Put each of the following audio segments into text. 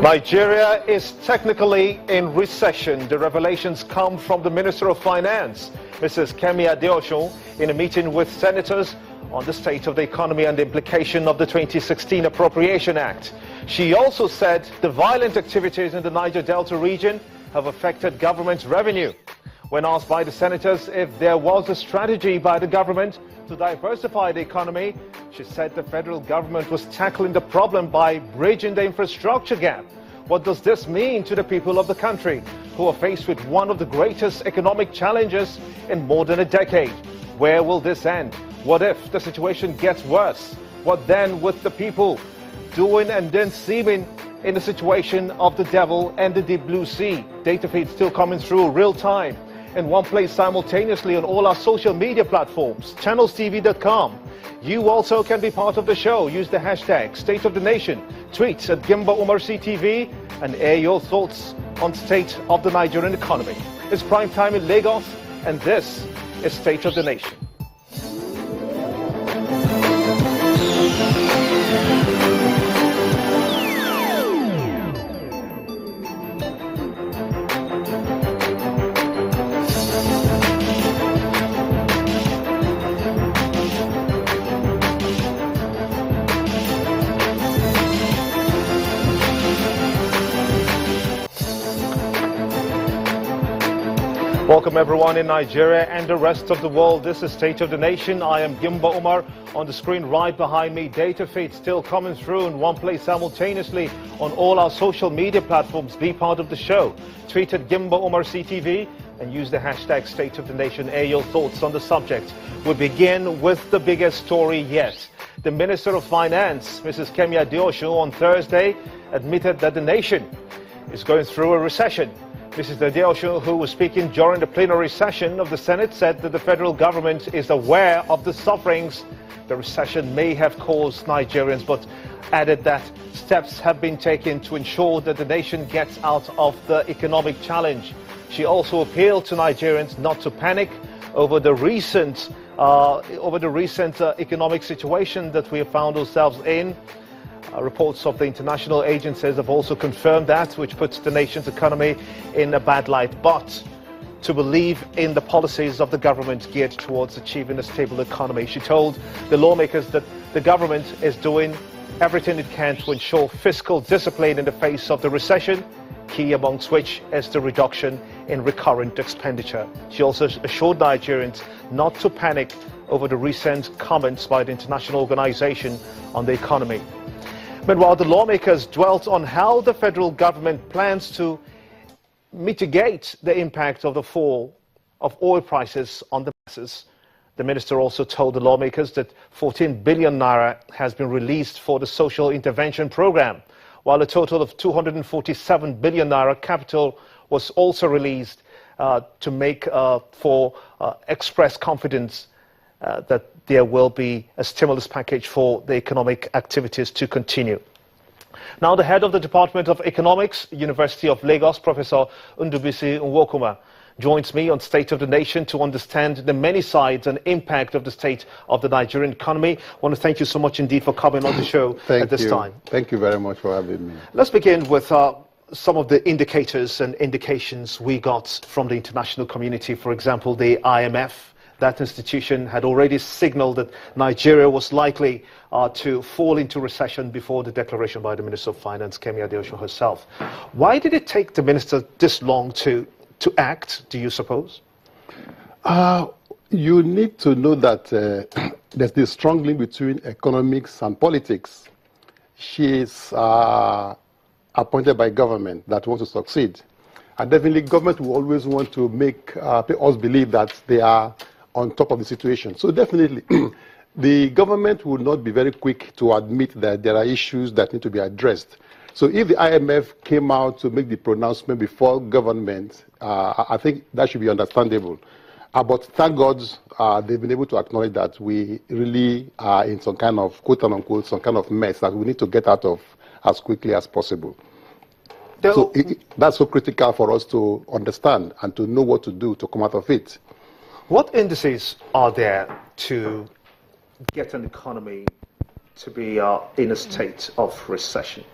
Nigeria is technically in recession. The revelations come from the Minister of Finance, Mrs. Kemi Adeosun, in a meeting with senators on the state of the economy and the implication of the 2016 Appropriation Act. She also said the violent activities in the Niger Delta region have affected government revenue. When asked by the senators if there was a strategy by the government to diversify the economy, she said the federal government was tackling the problem by bridging the infrastructure gap. What does this mean to the people of the country who are faced with one of the greatest economic challenges in more than a decade? Where will this end? What if the situation gets worse? What then with the people doing and then seeming in the situation of the devil and the deep blue sea? Data feed still coming through real time in one place simultaneously on all our social media platforms, channelstv.com. You also can be part of the show. Use the hashtag State of the Nation, tweet at Gimba Umar CTV, and air your thoughts on state of the Nigerian economy. It's prime time in Lagos, and this is State of the Nation. Welcome everyone in Nigeria and the rest of the world. This is State of the Nation. I am Gimba Umar. On the screen right behind me, data feed still coming through in one place simultaneously on all our social media platforms. Be part of the show. Tweet at Gimba Umar CTV and use the hashtag State of the Nation. Air your thoughts on the subject. We begin with the biggest story yet. The Minister of Finance, Mrs. Kemi Adeosun, on Thursday admitted that the nation is going through a recession. Mrs. Adeosun, who was speaking during the plenary session of the Senate, said that the federal government is aware of the sufferings the recession may have caused Nigerians, but added that steps have been taken to ensure that the nation gets out of the economic challenge. She also appealed to Nigerians not to panic over the recent economic situation that we have found ourselves in. Reports of the international agencies have also confirmed that, which puts the nation's economy in a bad light. But to believe in the policies of the government geared towards achieving a stable economy. She told the lawmakers that the government is doing everything it can to ensure fiscal discipline in the face of the recession, key amongst which is the reduction in recurrent expenditure. She also assured Nigerians not to panic over the recent comments by the International Organization on the economy. Meanwhile, the lawmakers dwelt on how the federal government plans to mitigate the impact of the fall of oil prices on the masses. The minister also told the lawmakers that 14 billion naira has been released for the social intervention program, while a total of 247 billion naira capital was also released to make for express confidence that there will be a stimulus package for the economic activities to continue. Now, the head of the Department of Economics, University of Lagos, Professor Ndubisi Nwokoma, joins me on State of the Nation to understand the many sides and impact of the state of the Nigerian economy. I want to thank you so much indeed for coming on the show at this time. Thank you very much for having me. Let's begin with some of the indicators and indications we got from the international community. For example, the IMF. That institution had already signaled that Nigeria was likely to fall into recession before the declaration by the Minister of Finance, Kemi Adeosun herself. Why did it take the minister this long to act, do you suppose? You need to know that there's this strong link between economics and politics. She is appointed by government that wants to succeed. And definitely government will always want to make us believe that they are on top of the situation. So definitely, the government will not be very quick to admit that there are issues that need to be addressed. So if the IMF came out to make the pronouncement before government, I think that should be understandable. But thank God they've been able to acknowledge that we really are in some kind of, quote unquote, some kind of mess that we need to get out of as quickly as possible. So that's so critical for us to understand and to know what to do to come out of it. What indices are there to get an economy to be in a state of recession?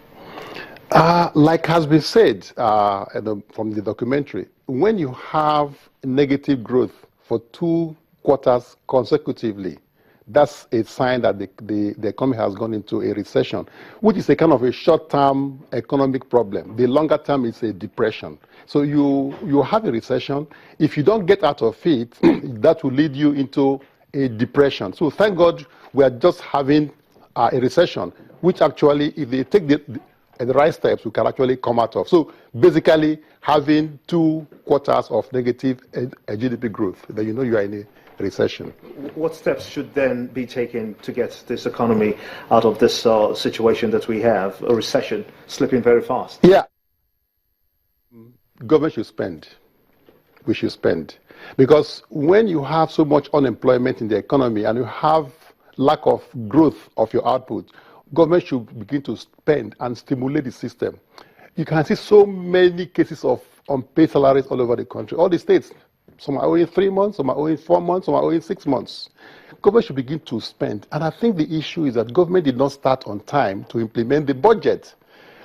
Like has been said from the documentary, when you have negative growth for 2 quarters consecutively, that's a sign that the economy has gone into a recession, which is a kind of a short-term economic problem. The longer term is a depression. So you have a recession. If you don't get out of it, that will lead you into a depression. So thank God we are just having a recession, which actually, if they take the right steps, we can actually come out of. So basically, having 2 quarters of negative GDP growth, then you know you are in a recession. What steps should then be taken to get this economy out of this situation that we have, a recession slipping very fast? Yeah. Government should spend. We should spend. Because when you have so much unemployment in the economy and you have lack of growth of your output, government should begin to spend and stimulate the system. You can see so many cases of unpaid salaries all over the country, all the states. Some are owing 3 months, some are owing 4 months, some are owing 6 months. Government should begin to spend. And I think the issue is that government did not start on time to implement the budget.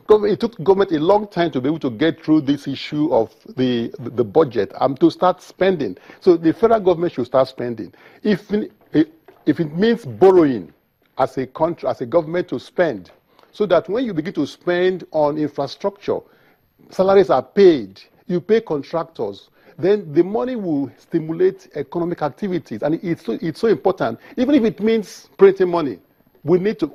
It took government a long time to be able to get through this issue of the budget and to start spending. So the federal government should start spending. If it means borrowing as a country, as a government to spend, so that when you begin to spend on infrastructure, salaries are paid, you pay contractors, then the money will stimulate economic activities. And it's so important, even if it means printing money. We need to,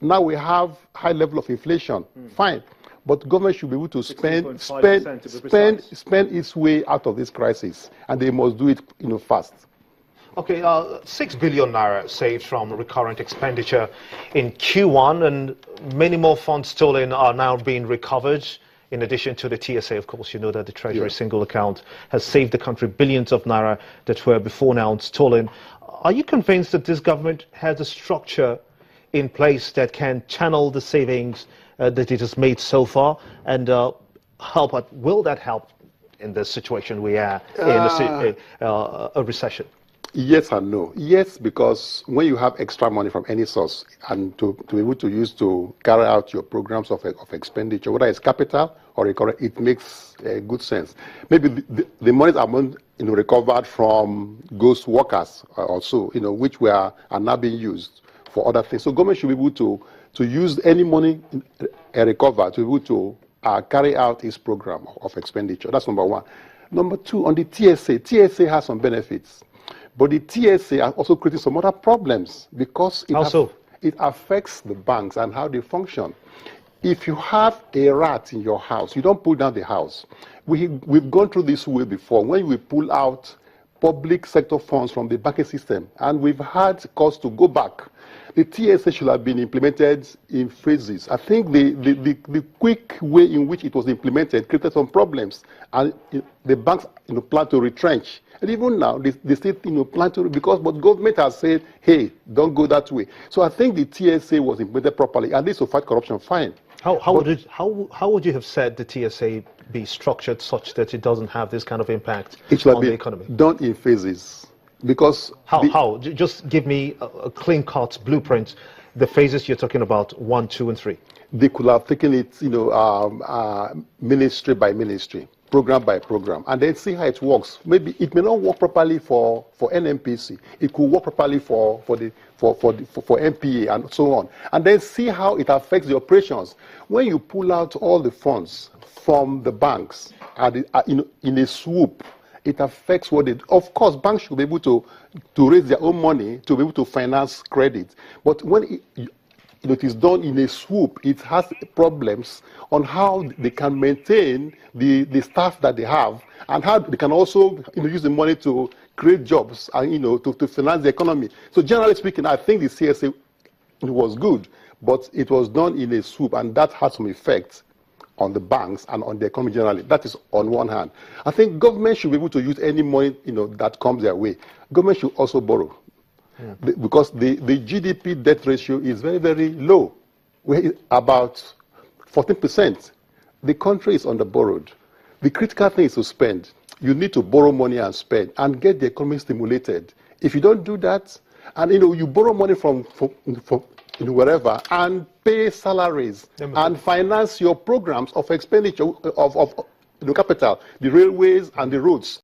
now we have high level of inflation, fine. But government should be able to spend its way out of this crisis. And they must do it fast. Okay, 6 billion naira saved from recurrent expenditure in Q1, and many more funds stolen are now being recovered. In addition to the TSA, of course, you know that the Treasury single account has saved the country billions of naira that were before now stolen. Are you convinced that this government has a structure in place that can channel the savings that it has made so far and help? Will that help in the situation we are in a recession? Yes and no. Yes, because when you have extra money from any source and to be able to use to carry out your programs of expenditure, whether it's capital or recurrent, it makes good sense. Maybe the monies are recovered from ghost workers also, which are now being used for other things. So government should be able to use any money recovered to be able to carry out its program of expenditure. That's number one. Number two, on the TSA has some benefits. But the TSA are also creating some other problems because it affects the banks and how they function. If you have a rat in your house, you don't pull down the house. We've gone through this way before when we pull out public sector funds from the banking system, and we've had costs to go back. The TSA should have been implemented in phases. I think the quick way in which it was implemented created some problems, and the banks plan to retrench. And even now, they still plan to, but government has said, hey, don't go that way. So I think the TSA was implemented properly, at least to fight corruption, fine. How would you have said the TSA be structured such that it doesn't have this kind of impact on the economy? Done in phases. Because how? Just give me a clean-cut blueprint, the phases you're talking about, 1, 2, and 3. They could have taken it, ministry by ministry, program by program, and then see how it works. Maybe it may not work properly for NMPC. It could work properly for MPA and so on, and then see how it affects the operations. When you pull out all the funds from the banks in a swoop, it affects what it. Of course, banks should be able to raise their own money to be able to finance credit, but when it is done in a swoop, it has problems on how they can maintain the staff that they have, and how they can also use the money to create jobs and to finance the economy. So generally speaking, I think the CSA was good, but it was done in a swoop, and that had some effect on the banks and on the economy generally. That is on one hand. I think government should be able to use any money that comes their way. Government should also borrow. Because the GDP debt ratio is very, very low. We're about 14%. The country is under-borrowed. The critical thing is to spend. You need to borrow money and spend and get the economy stimulated. If you don't do that, and you borrow money from in wherever and pay salaries and finance your programs of expenditure of capital, the railways and the roads.